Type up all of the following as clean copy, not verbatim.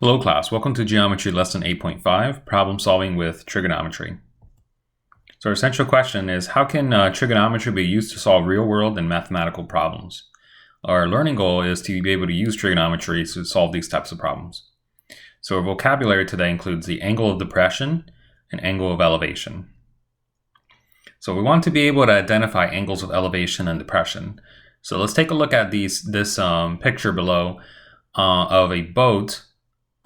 Hello class, welcome to Geometry Lesson 8.5, Problem Solving with Trigonometry. So our essential question is, how can trigonometry be used to solve real-world and mathematical problems? Our learning goal is to be able to use trigonometry to solve these types of problems. So our vocabulary today includes the angle of depression and angle of elevation. So we want to be able to identify angles of elevation and depression. So let's take a look at this picture below of a boat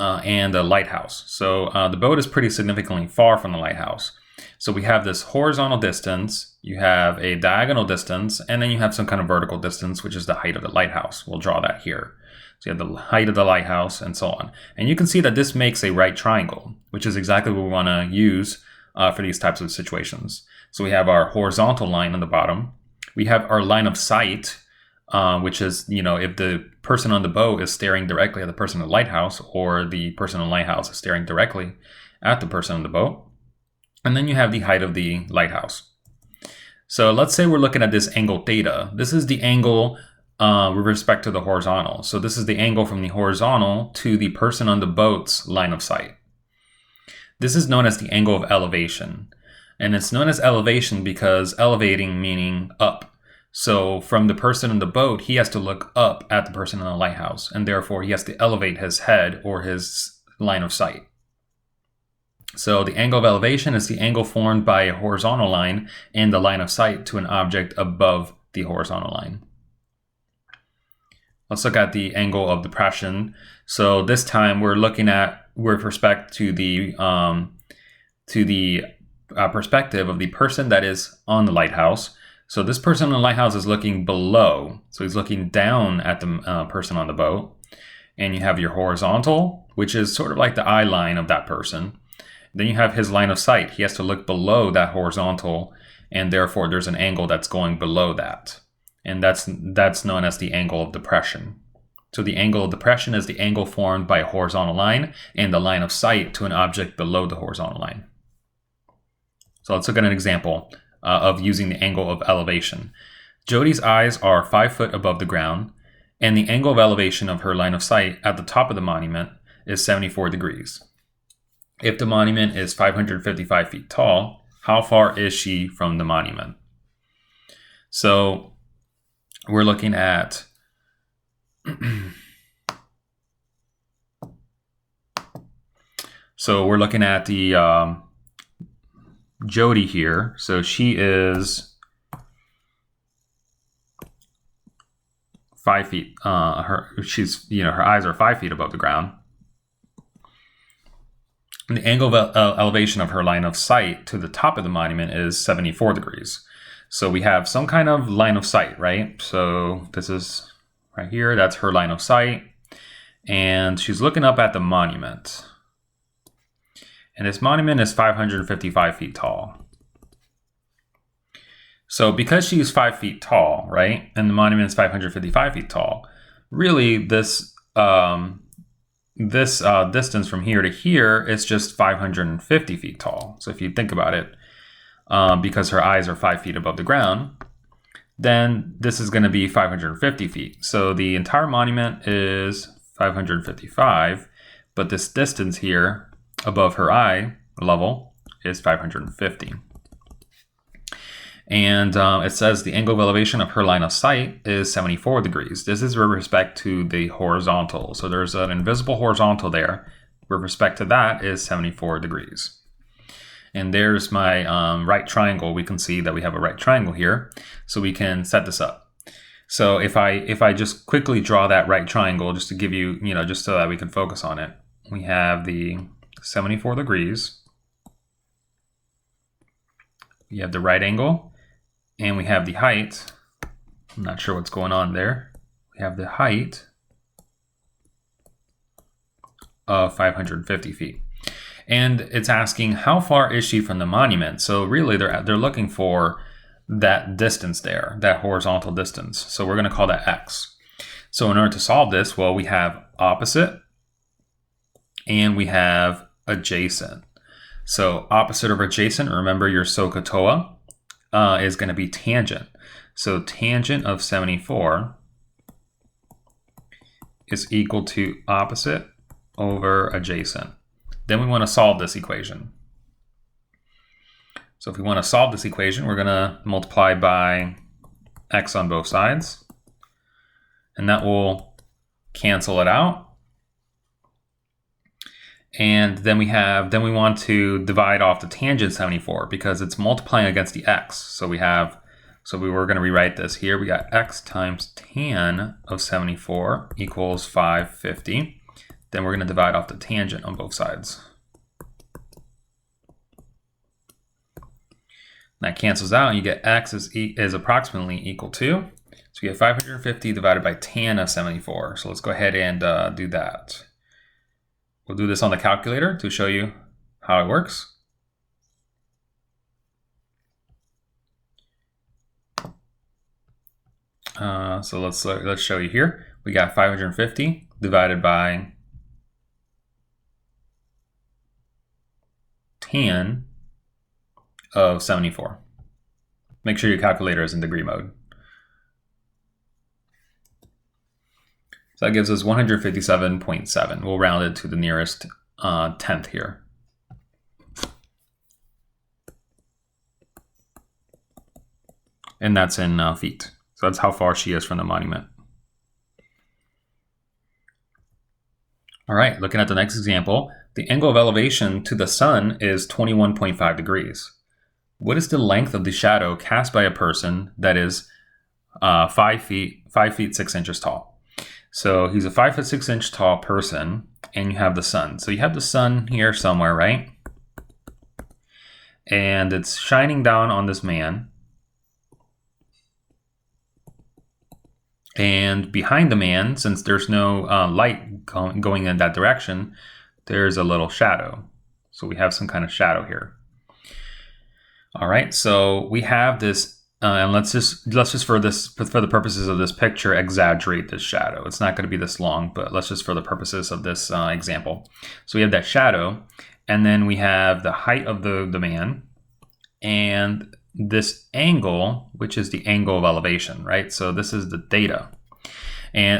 and a lighthouse. So the boat is pretty significantly far from the lighthouse. So we have this horizontal distance, you have a diagonal distance, and then you have some kind of vertical distance, which is the height of the lighthouse. We'll draw that here. So you have the height of the lighthouse and so on. And you can see that this makes a right triangle, which is exactly what we want to use for these types of situations. So we have our horizontal line on the bottom. We have our line of sight, which is, if the person on the boat is staring directly at the person in the lighthouse, or the person in the lighthouse is staring directly at the person on the boat. And then you have the height of the lighthouse. So let's say we're looking at this angle theta. This is the angle with respect to the horizontal. So this is the angle from the horizontal to the person on the boat's line of sight. This is known as the angle of elevation. And it's known as elevation because elevating meaning up. So from the person in the boat, he has to look up at the person in the lighthouse, and therefore he has to elevate his head or his line of sight. So the angle of elevation is the angle formed by a horizontal line and the line of sight to an object above the horizontal line. Let's look at the angle of depression. So this time we're looking at with respect to the perspective of the person that is on the lighthouse. So this person in the lighthouse is looking below. So he's looking down at the person on the boat. And you have your horizontal, which is sort of like the eye line of that person. Then you have his line of sight. He has to look below that horizontal, and therefore there's an angle that's going below that. And that's known as the angle of depression. So the angle of depression is the angle formed by a horizontal line and the line of sight to an object below the horizontal line. So let's look at an example of using the angle of elevation. Jody's eyes are 5 foot above the ground, and the angle of elevation of her line of sight at the top of the monument is 74 degrees. If the monument is 555 feet tall, how far is she from the monument? So we're looking at the Jody here. So she is 5 feet. Her eyes are 5 feet above the ground. And the angle of elevation of her line of sight to the top of the monument is 74 degrees. So we have some kind of line of sight, right? So this is right here. That's her line of sight. And she's looking up at the monument. And this monument is 555 feet tall. So because she's 5 feet tall, right, and the monument is 555 feet tall, really this distance from here to here is just 550 feet tall. So if you think about it, because her eyes are 5 feet above the ground, then this is going to be 550 feet. So the entire monument is 555, but this distance here above her eye level is 550. And it says the angle of elevation of her line of sight is 74 degrees. This is with respect to the horizontal. So there's an invisible horizontal there. With respect to that is 74 degrees. And there's my right triangle. We can see that we have a right triangle here. So we can set this up. So if I just quickly draw that right triangle, just to give you, just so that we can focus on it. We have the 74 degrees. We have the right angle. And we have the height. I'm not sure what's going on there. We have the height of 550 feet. And it's asking, how far is she from the monument? So really they're looking for that distance there, that horizontal distance. So we're going to call that x. So in order to solve this, well, we have opposite and we have adjacent. So opposite of adjacent, remember your SOHCAHTOA, is going to be tangent. So tangent of 74 is equal to opposite over adjacent. Then we want to solve this equation. So if we want to solve this equation, we're going to multiply by x on both sides, and that will cancel it out. And then we want to divide off the tangent 74 because it's multiplying against the x. So we were going to rewrite this here. We got x times tan of 74 equals 550. Then we're going to divide off the tangent on both sides. That cancels out, and you get x is approximately equal to. So we get 550 divided by tan of 74. So let's go ahead and do that. We'll do this on the calculator to show you how it works. So let's show you here. We got 550 divided by tan of 74. Make sure your calculator is in degree mode. So that gives us 157.7. We'll round it to the nearest tenth here. And that's in feet. So that's how far she is from the monument. All right, looking at the next example, the angle of elevation to the sun is 21.5 degrees. What is the length of the shadow cast by a person that is 5 feet 6 inches tall? So he's a 5 foot 6 inch tall person, and you have the sun. So you have the sun here somewhere, right? And it's shining down on this man. And behind the man, since there's no light going in that direction, there's a little shadow. So we have some kind of shadow here. All right, so we have this. And let's just for the purposes of this picture, exaggerate this shadow. It's not going to be this long, but let's just for the purposes of this example. So we have that shadow, and then we have the height of the man, and this angle, which is the angle of elevation, right? So this is the data,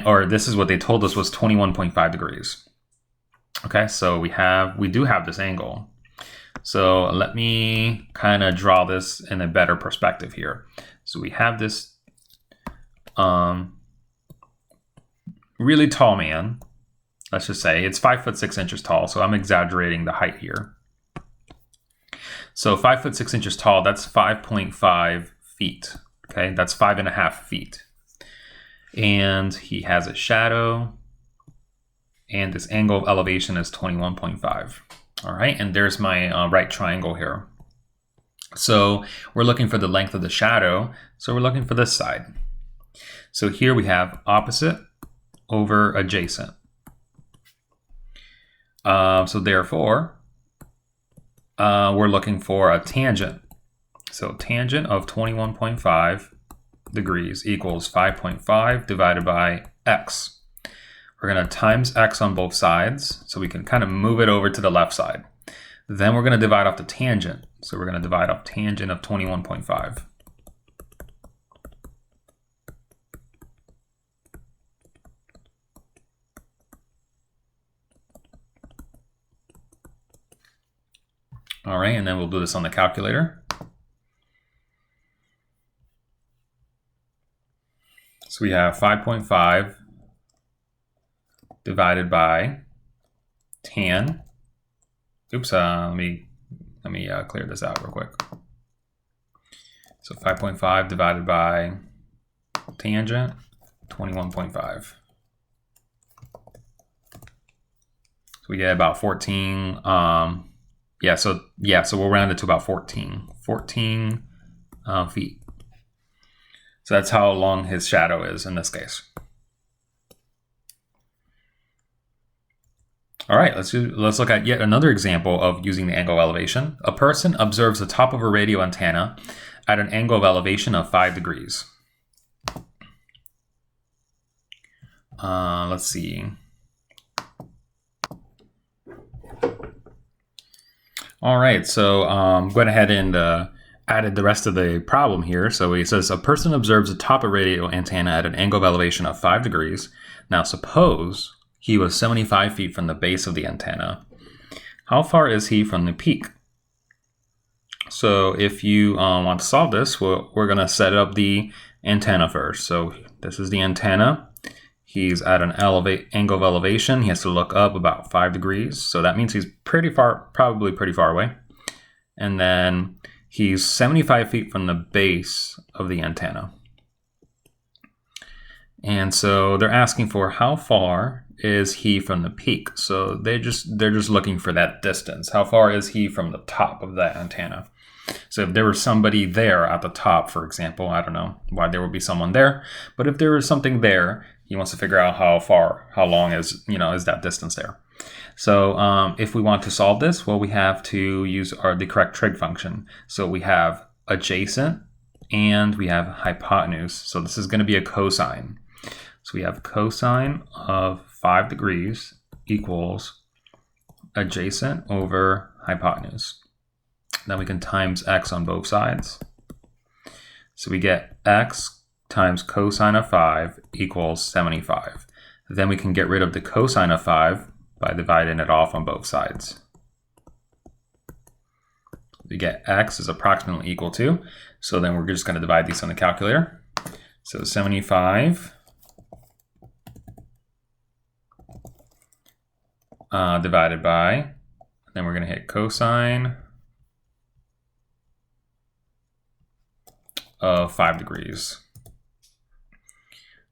or this is what they told us was 21.5 degrees. Okay, so we do have this angle. So let me kind of draw this in a better perspective here. So we have this really tall man. Let's just say it's 5 foot 6 inches tall. So I'm exaggerating the height here. So 5 foot 6 inches tall, that's 5.5 feet. Okay, that's 5.5 feet. And he has a shadow, and this angle of elevation is 21.5. All right, and there's my right triangle here. So we're looking for the length of the shadow, so we're looking for this side. So here we have opposite over adjacent. So therefore, we're looking for a tangent. So tangent of 21.5 degrees equals 5.5 divided by x. We're going to times x on both sides, so we can kind of move it over to the left side. Then we're going to divide off the tangent. So we're going to divide off tangent of 21.5. All right, and then we'll do this on the calculator. So we have 5.5 divided by tan. Oops, let me clear this out real quick. So 5.5 divided by tangent, 21.5. So we get about 14. So we'll round it to about 14 feet. So that's how long his shadow is in this case. All right, let's look at yet another example of using the angle of elevation. A person observes the top of a radio antenna at an angle of elevation of 5 degrees. Let's see. All right, so I'm going ahead and added the rest of the problem here. So it says a person observes the top of a radio antenna at an angle of elevation of 5 degrees. Now suppose he was 75 feet from the base of the antenna. How far is he from the peak? So if you want to solve this, we're going to set up the antenna first. So this is the antenna. He's at an angle of elevation. He has to look up about 5 degrees. So that means he's probably pretty far away. And then he's 75 feet from the base of the antenna. And so they're asking for how far is he from the peak. So they're just looking for that distance. How far is he from the top of that antenna? So if there was somebody there at the top, for example, I don't know why there would be someone there, but if there was something there, he wants to figure out how long is that distance there. So if we want to solve this, well, we have to use the correct trig function. So we have adjacent and we have hypotenuse. So this is going to be a cosine. So we have cosine of 5 degrees equals adjacent over hypotenuse. Then we can times x on both sides. So we get x times cosine of 5 equals 75. Then we can get rid of the cosine of 5 by dividing it off on both sides. We get x is approximately equal to, so then we're just going to divide these on the calculator. So 75 divided by, then we're going to hit cosine of 5 degrees.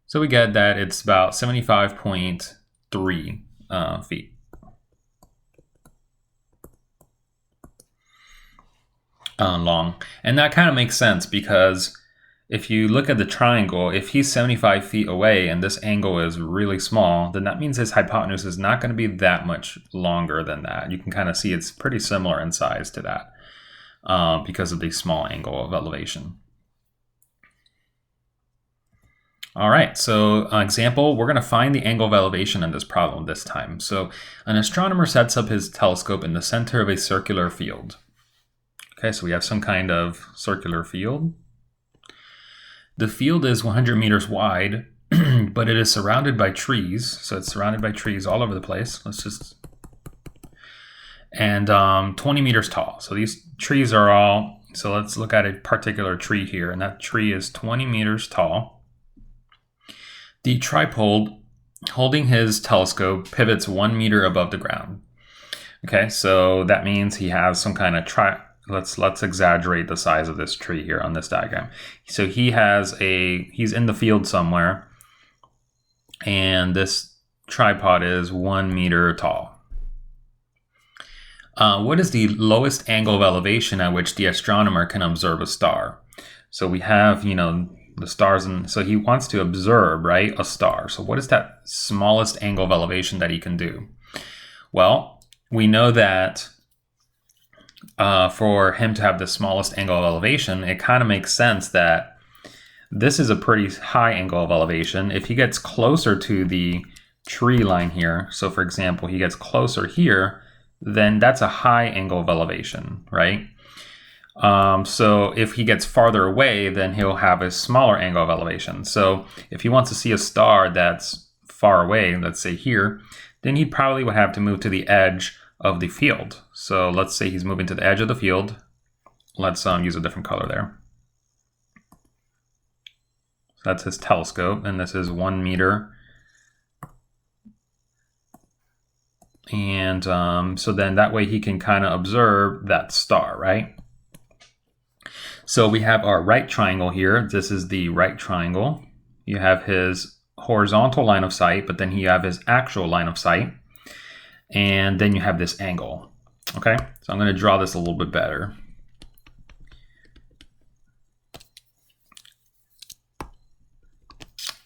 So we get that it's about 75.3 feet. Long. And that kind of makes sense because if you look at the triangle, if he's 75 feet away and this angle is really small, then that means his hypotenuse is not going to be that much longer than that. You can kind of see it's pretty similar in size to that because of the small angle of elevation. All right, so example, we're going to find the angle of elevation in this problem this time. So an astronomer sets up his telescope in the center of a circular field. Okay, so we have some kind of circular field. The field is 100 meters wide, but it is surrounded by trees. So it's surrounded by trees all over the place. And 20 meters tall. So these trees are all, so let's look at a particular tree here, and that tree is 20 meters tall. The tripod holding his telescope pivots 1 meter above the ground. Okay, so that means he has some kind of let's exaggerate the size of this tree here on this diagram. So he's in the field somewhere, and this tripod is 1 meter tall. What is the lowest angle of elevation at which the astronomer can observe a star? So we have, the stars, and so he wants to observe, right, a star. So what is that smallest angle of elevation that he can do? Well, we know that for him to have the smallest angle of elevation, it kind of makes sense that this is a pretty high angle of elevation. If he gets closer to the tree line here, so for example, he gets closer here, then that's a high angle of elevation, right? So if he gets farther away, then he'll have a smaller angle of elevation. So if he wants to see a star that's far away, let's say here, then he probably would have to move to the edge of the field. So let's say he's moving to the edge of the field. Let's use a different color there. So that's his telescope, and this is 1 meter. And so then that way he can kind of observe that star, right? So we have our right triangle here. This is the right triangle. You have his horizontal line of sight, but then you have his actual line of sight. And then you have this angle. Okay, so I'm going to draw this a little bit better.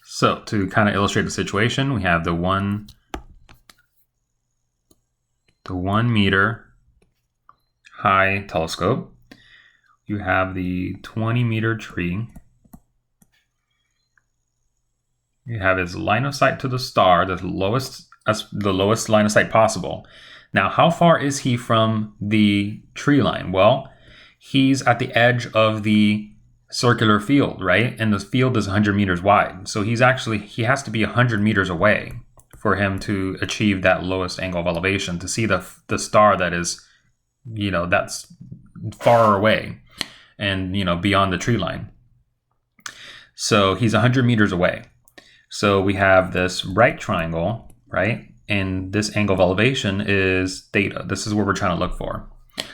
So to kind of illustrate the situation, we have the one meter high telescope. You have the 20 meter tree. You have his line of sight to the star, the lowest line of sight possible. Now, how far is he from the tree line? Well, he's at the edge of the circular field, right? And the field is 100 meters wide. So he has to be 100 meters away for him to achieve that lowest angle of elevation, to see the star that is, that's far away and, beyond the tree line. So he's 100 meters away. So we have this right triangle, right? And this angle of elevation is theta. This is what we're trying to look for.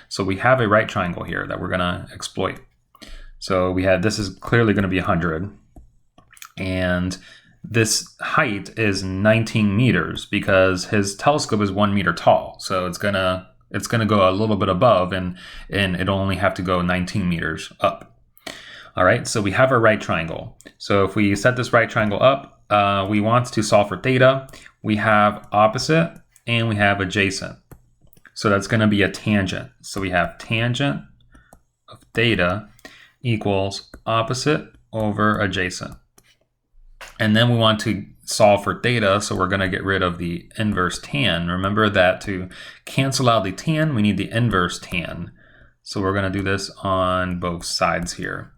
So we have a right triangle here that we're going to exploit. So this is clearly going to be 100. And this height is 19 meters because his telescope is 1 meter tall. So it's gonna go a little bit above, and it'll only have to go 19 meters up. All right, so we have our right triangle. So if we set this right triangle up, we want to solve for theta. We have opposite and we have adjacent. So that's going to be a tangent. So we have tangent of theta equals opposite over adjacent. And then we want to solve for theta, so we're going to get rid of the inverse tan. Remember that to cancel out the tan, we need the inverse tan. So we're going to do this on both sides here.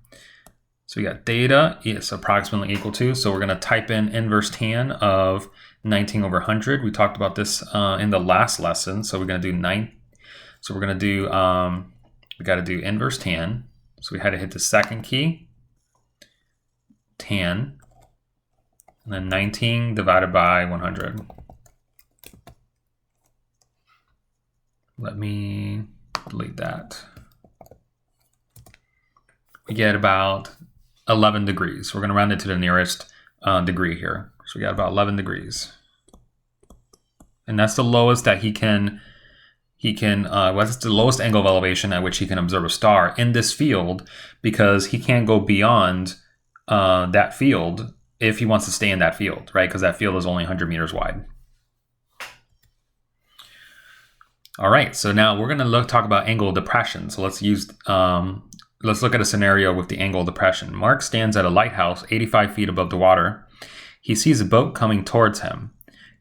So we got theta is approximately equal to, so we're going to type in inverse tan of 19 over 100. We talked about this in the last lesson. So we're going to do 9. So we're going to do, we got to do inverse tan. So we had to hit the second key, tan, and then 19 divided by 100. Let me delete that. We get about 11 degrees. We're going to round it to the nearest degree here. So we got about 11 degrees. And that's the lowest that what's the lowest angle of elevation at which he can observe a star in this field, because he can't go beyond that field if he wants to stay in that field, right? Because that field is only 100 meters wide. All right, so now we're going to talk about angle of depression. So let's look at a scenario with the angle of depression. Mark stands at a lighthouse 85 feet above the water. He sees a boat coming towards him.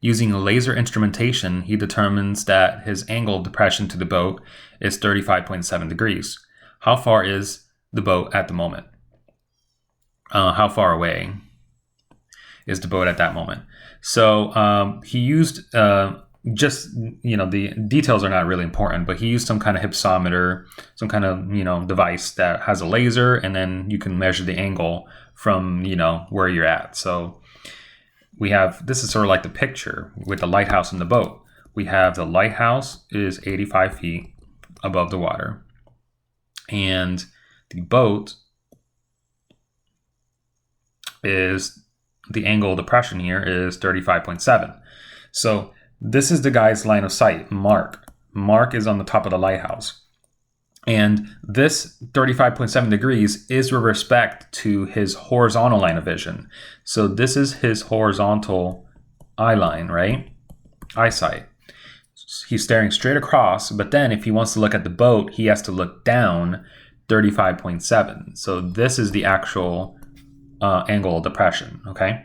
Using laser instrumentation, he determines that his angle of depression to the boat is 35.7 degrees. How far is the boat at the moment? How far away is the boat at that moment? So he used the details are not really important, but he used some kind of hypsometer, some kind of device that has a laser, and then you can measure the angle from where you're at. So this is sort of like the picture with the lighthouse and the boat. We have the lighthouse is 85 feet above the water, and the boat is, the angle of depression here is 35.7. So this is the guy's line of sight, Mark. Mark is on the top of the lighthouse. And this 35.7 degrees is with respect to his horizontal line of vision. So this is his horizontal eye line, right? Eyesight. He's staring straight across, but then if he wants to look at the boat, he has to look down 35.7. So this is the actual angle of depression, okay?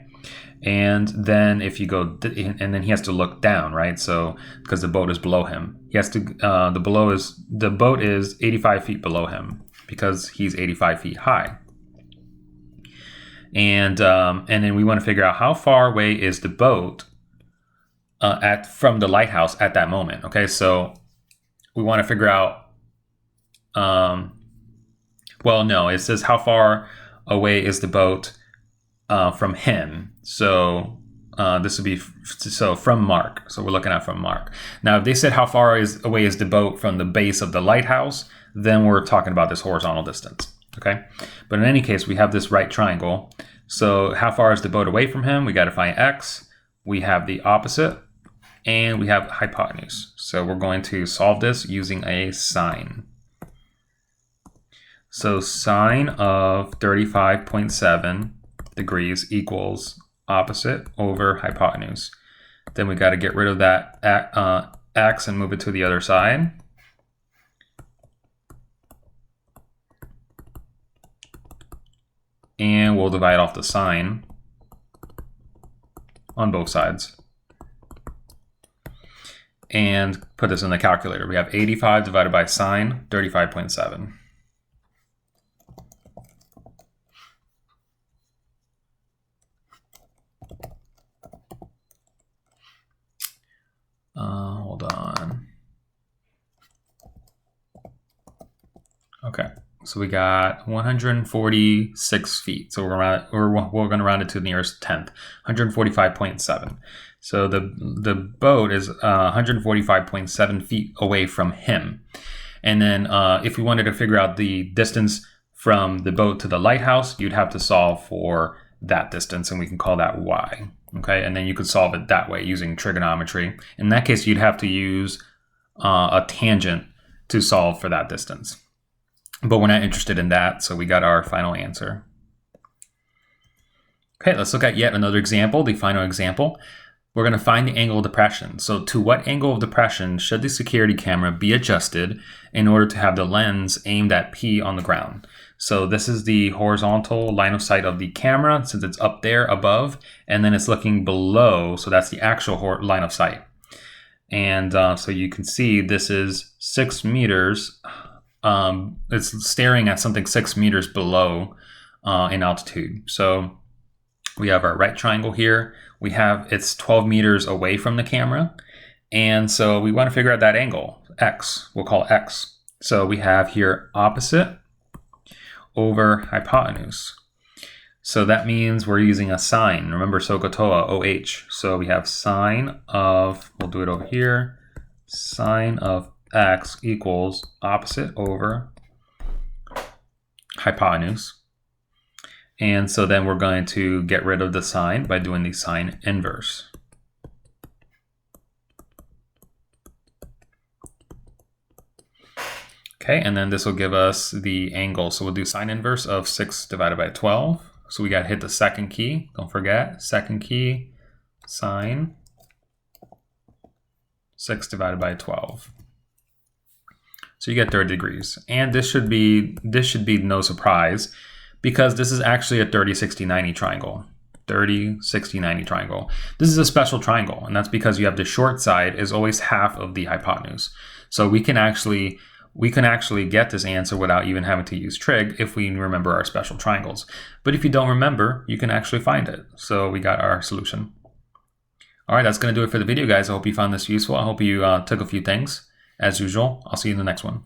And then if you go, and then he has to look down, right? So because the boat is below him, he has to. The boat is 85 feet below him because he's 85 feet high. And then we want to figure out how far away is the boat from the lighthouse at that moment. Okay, so we want to figure out. Well, no, it says how far away is the boat from him. So this would be from Mark. So we're looking at from Mark. Now, if they said how far away is the boat from the base of the lighthouse, then we're talking about this horizontal distance. Okay, but in any case, we have this right triangle. So how far is the boat away from him? We got to find x. We have the opposite, and we have hypotenuse. So we're going to solve this using a sine. So sine of 35.7 degrees equals opposite over hypotenuse. Then we got to get rid of that x and move it to the other side. And we'll divide off the sine on both sides. And put this in the calculator. We have 85 divided by sine 35.7. Hold on. Okay, so we got 146 feet. So we're going to round it to the nearest tenth, 145.7. So the boat is 145.7 feet away from him. And then if we wanted to figure out the distance from the boat to the lighthouse, you'd have to solve for that distance, and we can call that y. Okay, and then you could solve it that way using trigonometry. In that case, you'd have to use a tangent to solve for that distance. But we're not interested in that, so we got our final answer. Okay, let's look at yet another example, the final example. We're going to find the angle of depression. So to what angle of depression should the security camera be adjusted in order to have the lens aimed at P on the ground? So this is the horizontal line of sight of the camera, since it's up there above, and then it's looking below, so that's the actual line of sight. And so you can see this is 6 meters. It's staring at something 6 meters below in altitude. So we have our right triangle here. We have it's 12 meters away from the camera. And so we want to figure out that angle, x. We'll call x. So we have here opposite over hypotenuse. So that means we're using a sine. Remember SOHCAHTOA, OH. So we have sine of, we'll do it over here, sine of x equals opposite over hypotenuse. And so then we're going to get rid of the sine by doing the sine inverse. Okay, and then this will give us the angle. So we'll do sine inverse of 6 divided by 12. So we got to hit the second key. Don't forget, second key, sine 6 divided by 12. So you get 30 degrees. And this should be no surprise, because this is actually a 30, 60, 90 triangle. 30, 60, 90 triangle. This is a special triangle, and that's because you have the short side is always half of the hypotenuse. So we can actually get this answer without even having to use trig if we remember our special triangles. But if you don't remember, you can actually find it. So we got our solution. All right, that's going to do it for the video, guys. I hope you found this useful. I hope you took a few things. As usual, I'll see you in the next one.